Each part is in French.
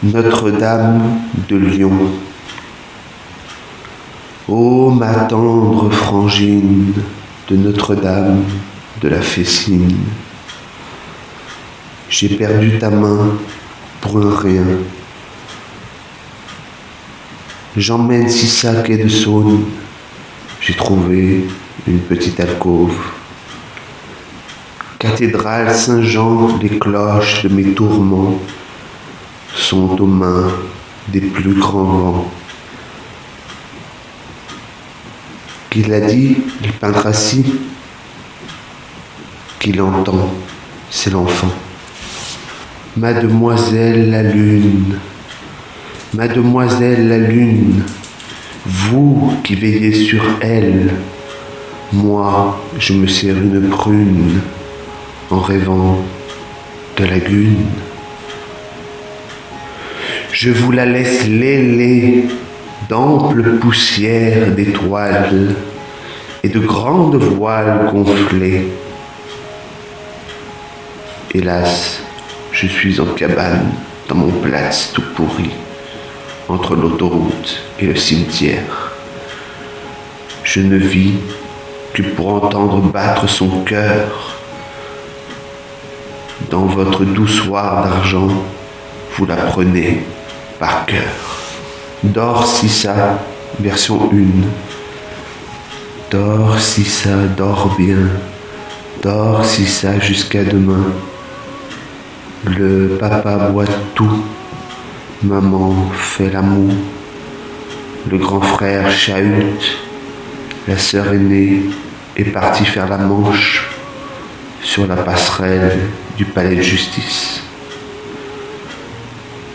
Notre-Dame de Lyon. Ô ma tendre frangine de Notre-Dame de la Fessine, j'ai perdu ta main pour un rien. J'emmène 6 sacs et de Saône, j'ai trouvé une petite alcôve. Cathédrale Saint-Jean, les cloches de mes tourments sont aux mains des plus grands vents. Qui l'a dit, le peintre assis? Qui l'entend, c'est l'enfant. Mademoiselle la lune, mademoiselle la lune, vous qui veillez sur elle, moi je me sers une prune en rêvant de lagune. Je vous la laisse lêler d'amples poussières d'étoiles et de grandes voiles gonflées. Hélas, je suis en cabane dans mon Platz tout pourri, entre l'autoroute et le cimetière. Je ne vis que pour entendre battre son cœur. Dans votre doux soir d'argent, vous la prenez par cœur. Dors Sissa, version 1. Dors Sissa, dors bien. Dors Sissa jusqu'à demain. Le papa boit tout. Maman fait l'amour. Le grand frère chahute. La sœur aînée est partie faire la manche sur la passerelle du palais de justice.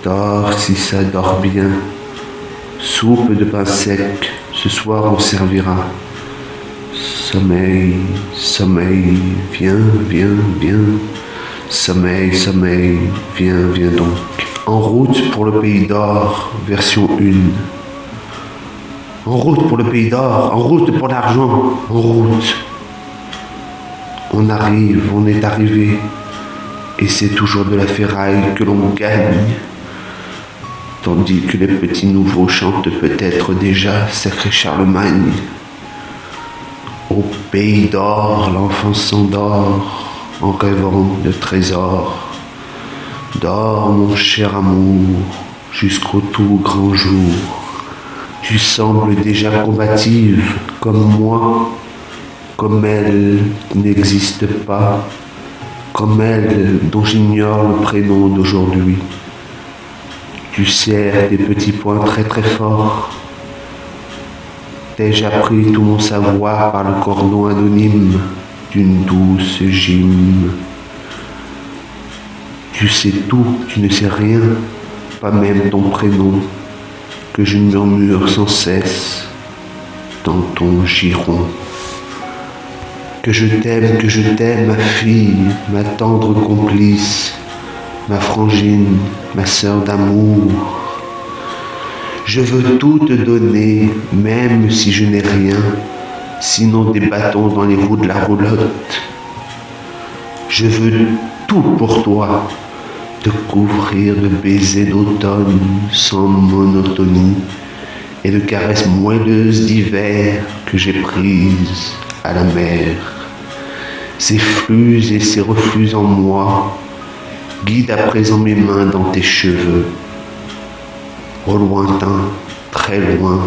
Dors Sissa, dors bien. Soupe de pain sec, ce soir on servira. Sommeil, sommeil, viens, viens, viens. Sommeil, sommeil, viens, viens donc. En route pour le pays d'or, version 1. En route pour le pays d'or, en route pour l'argent, en route. On arrive, on est arrivé, et c'est toujours de la ferraille que l'on gagne. Tandis que les petits nouveaux chantent peut-être déjà Sacré Charlemagne. Au pays d'or, l'enfant s'endort en rêvant de trésors. Dors, mon cher amour, jusqu'au tout grand jour. Tu sembles déjà combative, comme moi, comme elle n'existe pas, comme elle dont j'ignore le prénom d'aujourd'hui. Tu serres des petits poings très très forts. T'ai-je appris tout mon savoir par le cordon anonyme d'une douce gym? Tu sais tout, tu ne sais rien, pas même ton prénom, que je murmure sans cesse dans ton giron. Que je t'aime, ma fille, ma tendre complice, ma frangine, ma sœur d'amour. Je veux tout te donner, même si je n'ai rien, sinon des bâtons dans les roues de la roulotte. Je veux tout pour toi, te couvrir de baisers d'automne sans monotonie et de caresses moelleuses d'hiver que j'ai prises à la mer. Ces flux et ces reflux en moi, guide à présent mes mains dans tes cheveux. Au lointain, très loin,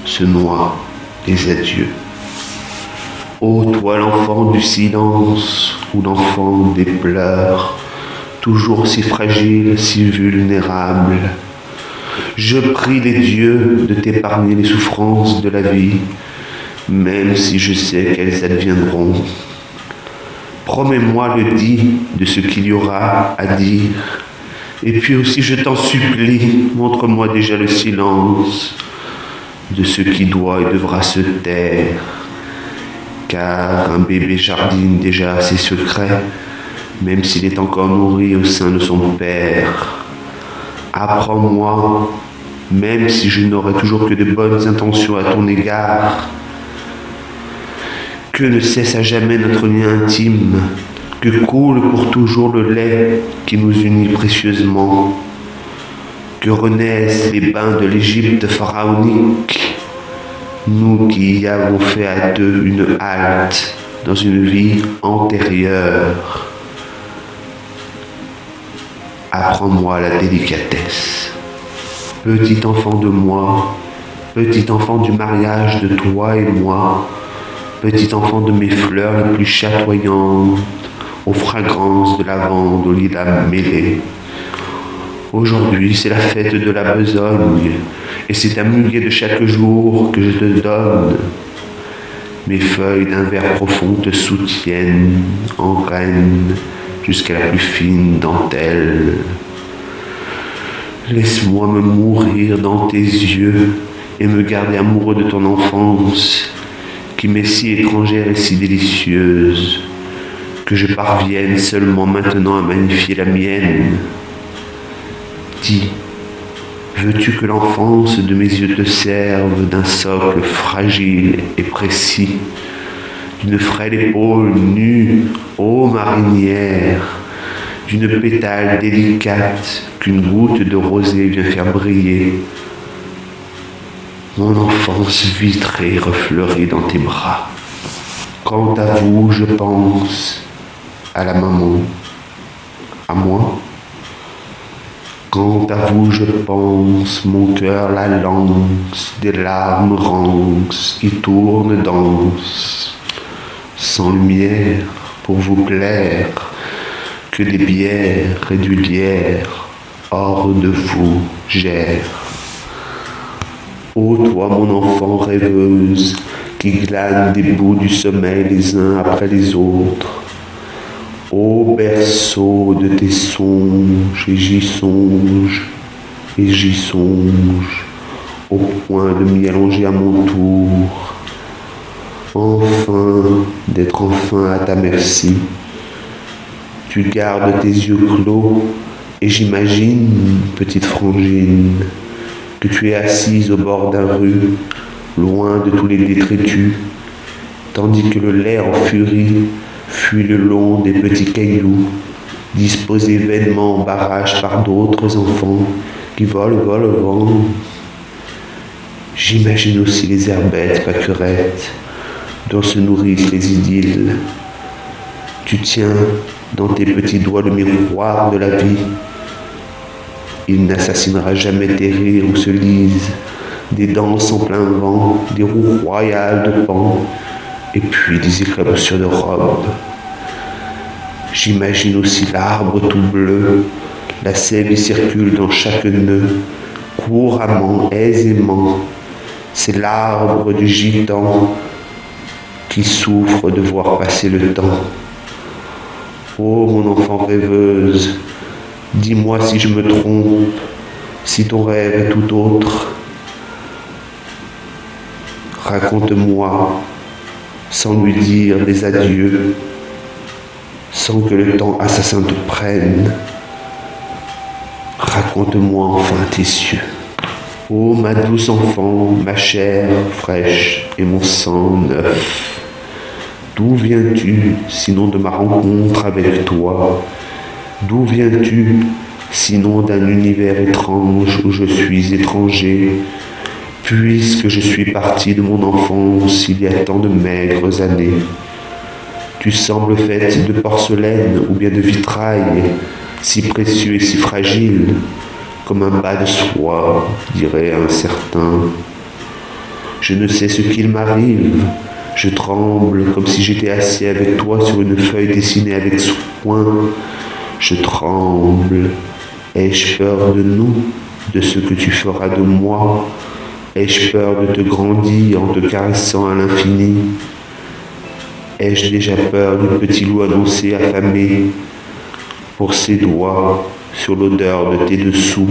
se noient les adieux. Ô toi l'enfant du silence ou l'enfant des pleurs, toujours si fragile, si vulnérable, je prie les dieux de t'épargner les souffrances de la vie, même si je sais qu'elles adviendront. Promets-moi le dit de ce qu'il y aura à dire. Et puis aussi, je t'en supplie, montre-moi déjà le silence de ce qui doit et devra se taire. Car un bébé jardine déjà ses secrets, même s'il est encore nourri au sein de son père. Apprends-moi, même si je n'aurai toujours que de bonnes intentions à ton égard, que ne cesse à jamais notre lien intime, que coule pour toujours le lait qui nous unit précieusement. que renaissent les bains de l'Égypte pharaonique, nous qui y avons fait à deux une halte dans une vie antérieure. Apprends-moi la délicatesse. Petit enfant de moi, petit enfant du mariage de toi et moi, petit enfant de mes fleurs les plus chatoyantes, aux fragrances de lavande, aux lilas mêlés. Aujourd'hui, c'est la fête de la besogne, et c'est un muguet de chaque jour que je te donne. Mes feuilles d'un vert profond te soutiennent, en reine, jusqu'à la plus fine dentelle. Laisse-moi me mourir dans tes yeux et me garder amoureux de ton enfance, qui m'est si étrangère et si délicieuse, que je parvienne seulement maintenant à magnifier la mienne. Dis, veux-tu que l'enfance de mes yeux te serve d'un socle fragile et précis, d'une frêle épaule nue, ô marinière, d'une pétale délicate qu'une goutte de rosée vient faire briller. Mon enfance vitrée refleurie dans tes bras. Quant à vous, je pense à la maman, à moi. Quant à vous, je pense, mon cœur la lance, des larmes rances qui tournent danse, sans lumière pour vous plaire, que des bières et du lierre hors de vous gèrent. Ô toi, mon enfant rêveuse, qui glane des bouts du sommeil les uns après les autres, ô berceau de tes songes, et j'y songe, au point de m'y allonger à mon tour, enfin, d'être enfin à ta merci. Tu gardes tes yeux clos, et j'imagine, petite frangine, que tu es assise au bord d'un rue, loin de tous les détritus, tandis que le lait en furie fuit le long des petits cailloux, disposés vainement en barrage par d'autres enfants qui volent au vent. J'imagine aussi les herbettes pâquerettes dont se nourrissent les idylles. Tu tiens dans tes petits doigts le miroir de la vie. Il n'assassinera jamais tes rires où se lisent des danses en plein vent, des roues royales de pan, et puis des éclaboussures de robes. J'imagine aussi l'arbre tout bleu, la sève y circule dans chaque nœud, couramment, aisément. C'est l'arbre du gitan qui souffre de voir passer le temps. Ô mon enfant rêveuse, dis-moi si je me trompe, si ton rêve est tout autre. Raconte-moi, sans lui dire des adieux, sans que le temps assassin te prenne. Raconte-moi enfin tes cieux. Ô ma douce enfant, ma chair fraîche et mon sang neuf, d'où viens-tu, sinon de ma rencontre avec toi? D'où viens-tu, sinon d'un univers étrange où je suis étranger, puisque je suis parti de mon enfance il y a tant de maigres années? Tu sembles faite de porcelaine ou bien de vitrail, si précieux et si fragile, comme un bas de soie, dirait un certain. Je ne sais ce qu'il m'arrive, je tremble comme si j'étais assis avec toi sur une feuille dessinée avec soin. Je tremble. Ai-je peur de nous, de ce que tu feras de moi? Ai-je peur de te grandir en te caressant à l'infini? Ai-je déjà peur du petit loup annoncé affamé pour ses doigts sur l'odeur de tes dessous?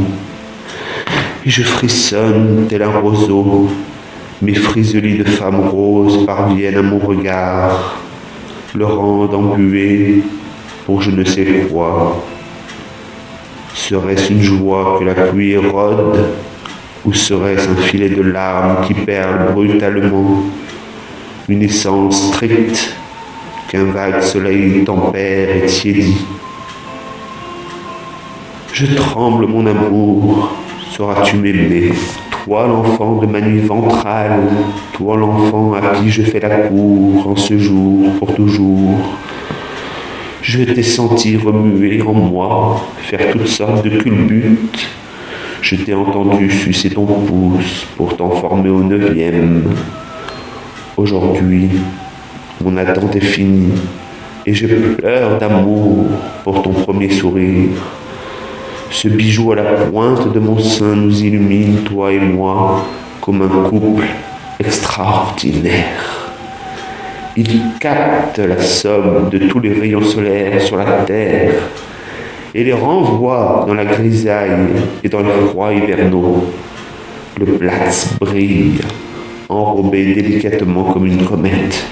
Et je frissonne tel un roseau, mes friselies de femmes roses parviennent à mon regard, le rendent embué pour je ne sais quoi. Serait-ce une joie que la pluie érode, ou serait-ce un filet de larmes qui perle brutalement, une essence stricte qu'un vague soleil tempère et tiédit? Je tremble, mon amour, Sauras-tu m'aimer, toi l'enfant de ma nuit ventrale, toi l'enfant à qui je fais la cour en ce jour pour toujours. Je t'ai senti remuer en moi, faire toutes sortes de culbutes. Je t'ai entendu sucer ton pouce pour t'en former au 9e. Aujourd'hui, mon attente est finie et je pleure d'amour pour ton premier sourire. Ce bijou à la pointe de mon sein nous illumine, toi et moi, comme un couple extraordinaire. Il capte la somme de tous les rayons solaires sur la terre et les renvoie dans la grisaille et dans les froids hivernaux. Le Platz brille, enrobé délicatement comme une comète.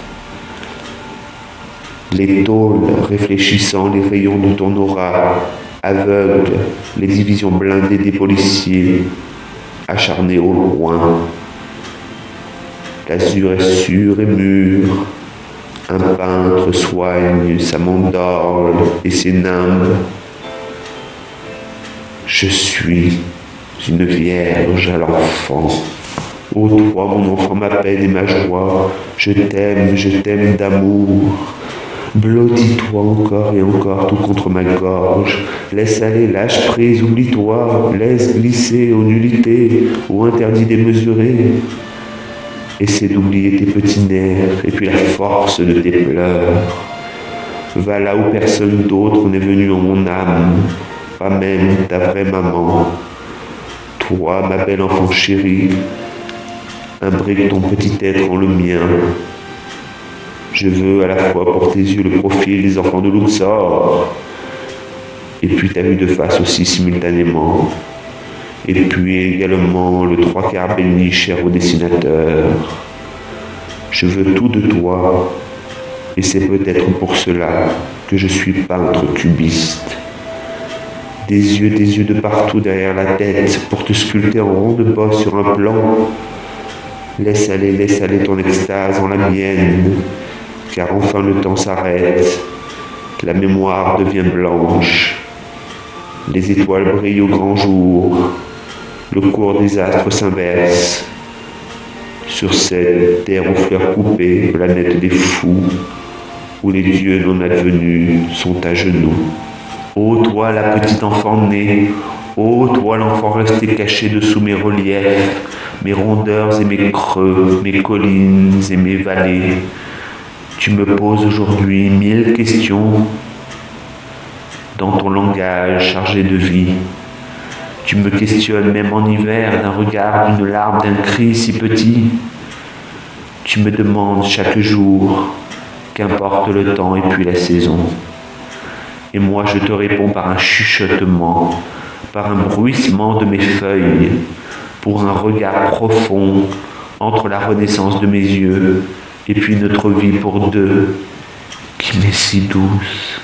Les tôles réfléchissant les rayons de ton aura aveuglent les divisions blindées des policiers acharnés au loin. L'azur est sûr et mûr. Un peintre soigne sa mandorle et ses nimbes. Je suis une vierge à l'enfant. Ô toi, mon enfant, ma peine et ma joie, je t'aime d'amour. Blottis-toi encore et encore tout contre ma gorge. Laisse aller, lâche prise, oublie-toi. Laisse glisser aux nullités, aux interdits démesurés. Essaie d'oublier tes petits nerfs et puis la force de tes pleurs. Va là où personne d'autre n'est venu en mon âme, pas même ta vraie maman. Toi, ma belle enfant chérie, imbrique ton petit être en le mien. Je veux à la fois pour tes yeux le profil des enfants de Luxor, et puis ta vue de face aussi simultanément, et puis également le 3/4 béni cher au dessinateur. Je veux tout de toi, et c'est peut-être pour cela que je suis peintre cubiste. Des yeux de partout derrière la tête pour te sculpter en rond de bosse sur un plan. Laisse aller ton extase en la mienne, car enfin le temps s'arrête, la mémoire devient blanche, les étoiles brillent au grand jour, le cours des astres s'inverse, sur cette terre aux fleurs coupées, planète des fous, où les dieux non advenus sont à genoux. Ô toi la petite enfant née, ô toi l'enfant resté caché dessous mes reliefs, mes rondeurs et mes creux, mes collines et mes vallées, tu me poses aujourd'hui 1000 questions dans ton langage chargé de vie. Tu me questionnes même en hiver d'un regard, d'une larme, d'un cri si petit. Tu me demandes chaque jour, qu'importe le temps et puis la saison. Et moi je te réponds par un chuchotement, par un bruissement de mes feuilles, pour un regard profond entre la renaissance de mes yeux et puis notre vie pour deux, qui m'est si douce.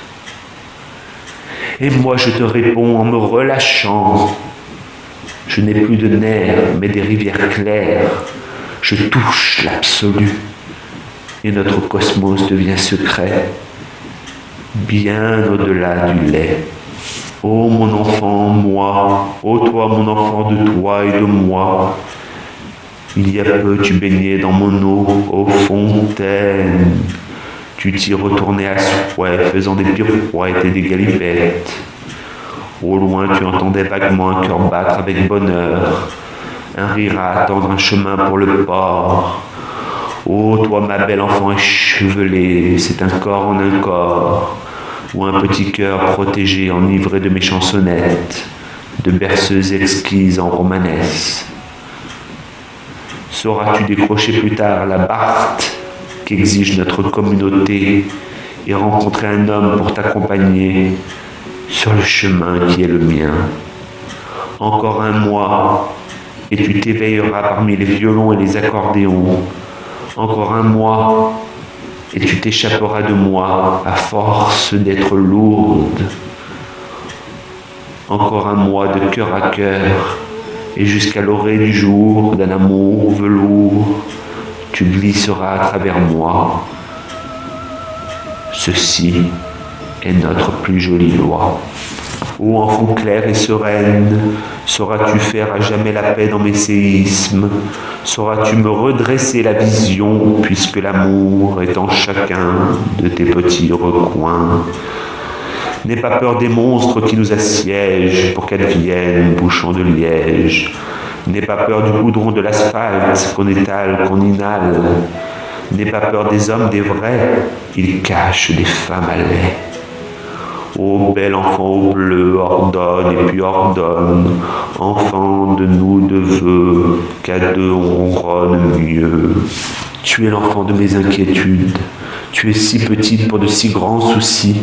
Et moi je te réponds en me relâchant. Je n'ai plus de nerfs, mais des rivières claires. Je touche l'absolu. Et notre cosmos devient secret, bien au-delà du lait. Ô mon enfant, moi, ô toi mon enfant de toi et de moi, il y a peu tu baignais dans mon eau, ô fontaine. Tu t'y retournais à souhait, faisant des pirouettes et des galipettes. Au loin tu entendais vaguement un cœur battre avec bonheur, un rire à attendre un chemin pour le port. Ô toi ma belle enfant échevelée, c'est un corps en un corps, ou un petit cœur protégé, enivré de mes chansonnettes, de berceuses exquises en romanesque. Sauras-tu décrocher plus tard la Barthe qu'exige notre communauté et rencontrer un homme pour t'accompagner sur le chemin qui est le mien? Encore un mois, et tu t'éveilleras parmi les violons et les accordéons. Encore un mois, et tu t'échapperas de moi à force d'être lourde. Encore un mois de cœur à cœur, et jusqu'à l'orée du jour d'un amour velours, tu glisseras à travers moi. Ceci est notre plus jolie loi. Ô enfant claire et sereine, sauras-tu faire à jamais la paix dans mes séismes? Sauras-tu me redresser la vision, puisque l'amour est en chacun de tes petits recoins? N'aie pas peur des monstres qui nous assiègent pour qu'elles viennent, bouchons de liège. N'aie pas peur du goudron de l'asphalte qu'on étale, qu'on inhale. N'aie pas peur des hommes, des vrais, ils cachent des femmes à lait. Ô bel enfant au bleu, ordonne et puis ordonne, enfant de nous deux vœux, qu'à deux on ronronne mieux. Tu es l'enfant de mes inquiétudes, tu es si petite pour de si grands soucis.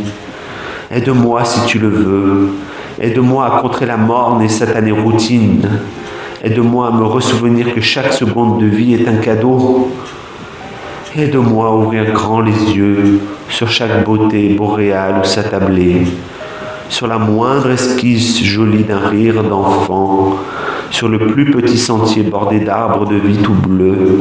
Aide-moi si tu le veux, aide-moi à contrer la morne et satanée routine. Aide-moi à me ressouvenir que chaque seconde de vie est un cadeau. Aide-moi à ouvrir grand les yeux sur chaque beauté boréale ou s'attabler, sur la moindre esquisse jolie d'un rire d'enfant, sur le plus petit sentier bordé d'arbres de vie tout bleus.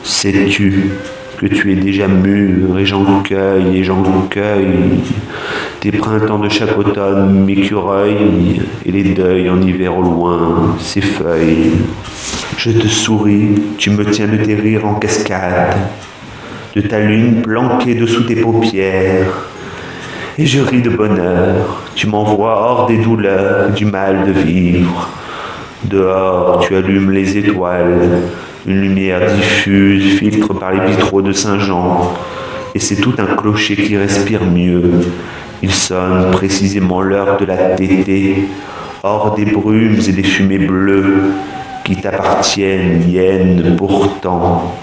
Sais-tu que tu es déjà mûr et j'en cueille tes printemps de chaque automne m'écureuillent et les deuils en hiver au loin s'effeuillent. Je te souris, tu me tiens de tes rires en cascade, de ta lune planquée dessous tes paupières, et je ris de bonheur, tu m'envoies hors des douleurs, du mal de vivre. Dehors, tu allumes les étoiles, une lumière diffuse filtre par les vitraux de Saint-Jean, et c'est tout un clocher qui respire mieux. Il sonne précisément l'heure de la tétée, hors des brumes et des fumées bleues qui t'appartiennent, hyène pourtant.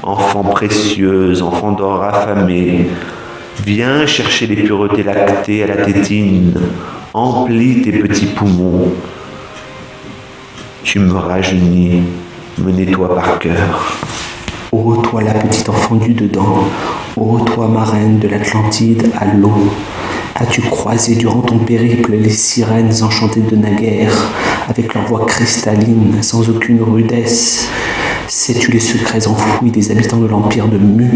Enfant précieuse, enfant d'or affamé, viens chercher les puretés lactées à la tétine, emplis tes petits poumons. Tu me rajeunis, me nettoie par cœur. Ô toi la petite enfant du dedans, ô toi ma reine de l'Atlantide à l'eau, as-tu croisé durant ton périple les sirènes enchantées de naguère, avec leur voix cristalline, sans aucune rudesse? Sais-tu les secrets enfouis des habitants de l'empire de Mu,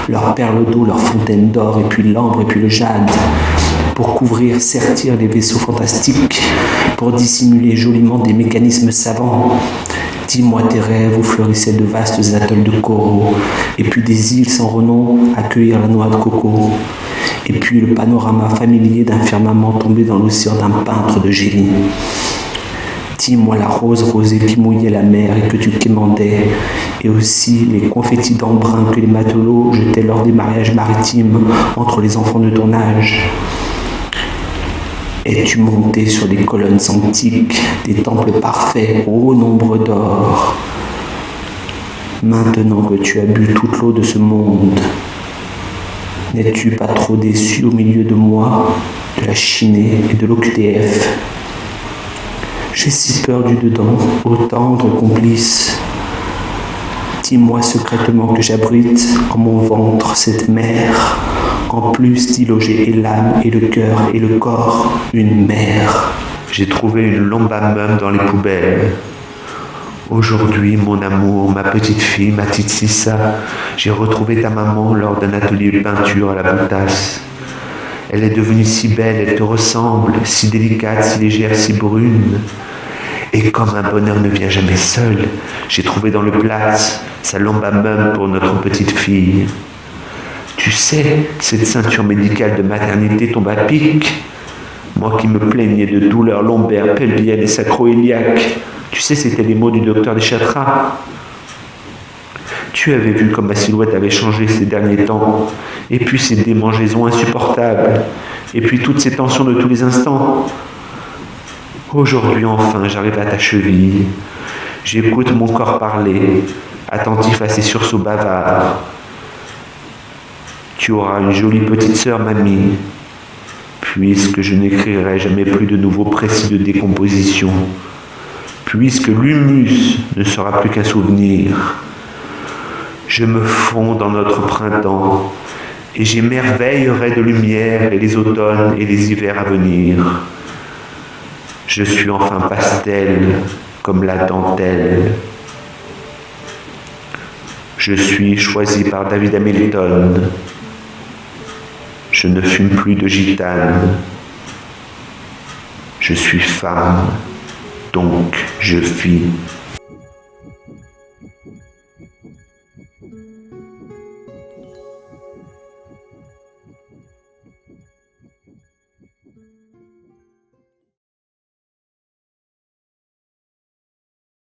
leurs perles d'eau, leurs fontaines d'or, et puis l'ambre, et puis le jade, pour couvrir, sertir les vaisseaux fantastiques, pour dissimuler joliment des mécanismes savants? Dis-moi tes rêves où fleurissaient de vastes atolls de coraux, et puis des îles sans renom à cueillir la noix de coco, et puis le panorama familier d'un firmament tombé dans l'océan d'un peintre de génie. Dis-moi la rose rosée qui mouillait la mer et que tu quémandais, et aussi les confettis d'embrun que les matelots jetaient lors des mariages maritimes entre les enfants de ton âge. Es-tu monté sur des colonnes antiques, des temples parfaits, ô nombre d'or? Maintenant que tu as bu toute l'eau de ce monde, n'es-tu pas trop déçu au milieu de moi, de la Chinée et de l'OQTF? J'ai si peur du dedans, ô tendre complice. Dis-moi secrètement que j'abrite en mon ventre cette mer, en plus d'y loger et l'âme et le cœur et le corps, une mère. J'ai trouvé une lomba-mum dans les poubelles. Aujourd'hui, mon amour, ma petite fille, ma petite Sissa, j'ai retrouvé ta maman lors d'un atelier de peinture à la Boutasse. Elle est devenue si belle, elle te ressemble, si délicate, si légère, si brune. Et comme un bonheur ne vient jamais seul, j'ai trouvé dans le Place sa lomba-mum pour notre petite fille. Tu sais, cette ceinture médicale de maternité tombe à pic. Moi qui me plaignais de douleurs lombaires, pelviennes et sacro-iliaques, tu sais, c'était les mots du docteur Deschatras. Tu avais vu comme ma silhouette avait changé ces derniers temps, et puis ces démangeaisons insupportables, et puis toutes ces tensions de tous les instants. Aujourd'hui, enfin, j'arrive à ta cheville. J'écoute mon corps parler, attentif à ses sursauts bavards. Tu auras une jolie petite sœur, mamie, puisque je n'écrirai jamais plus de nouveaux précis de décomposition, puisque l'humus ne sera plus qu'un souvenir. Je me fonds dans notre printemps, et j'émerveillerai de lumière et les automnes et les hivers à venir. Je suis enfin pastel, comme la dentelle. Je suis choisi par David Hamilton. Je ne fume plus de gitane. Je suis femme, donc je vis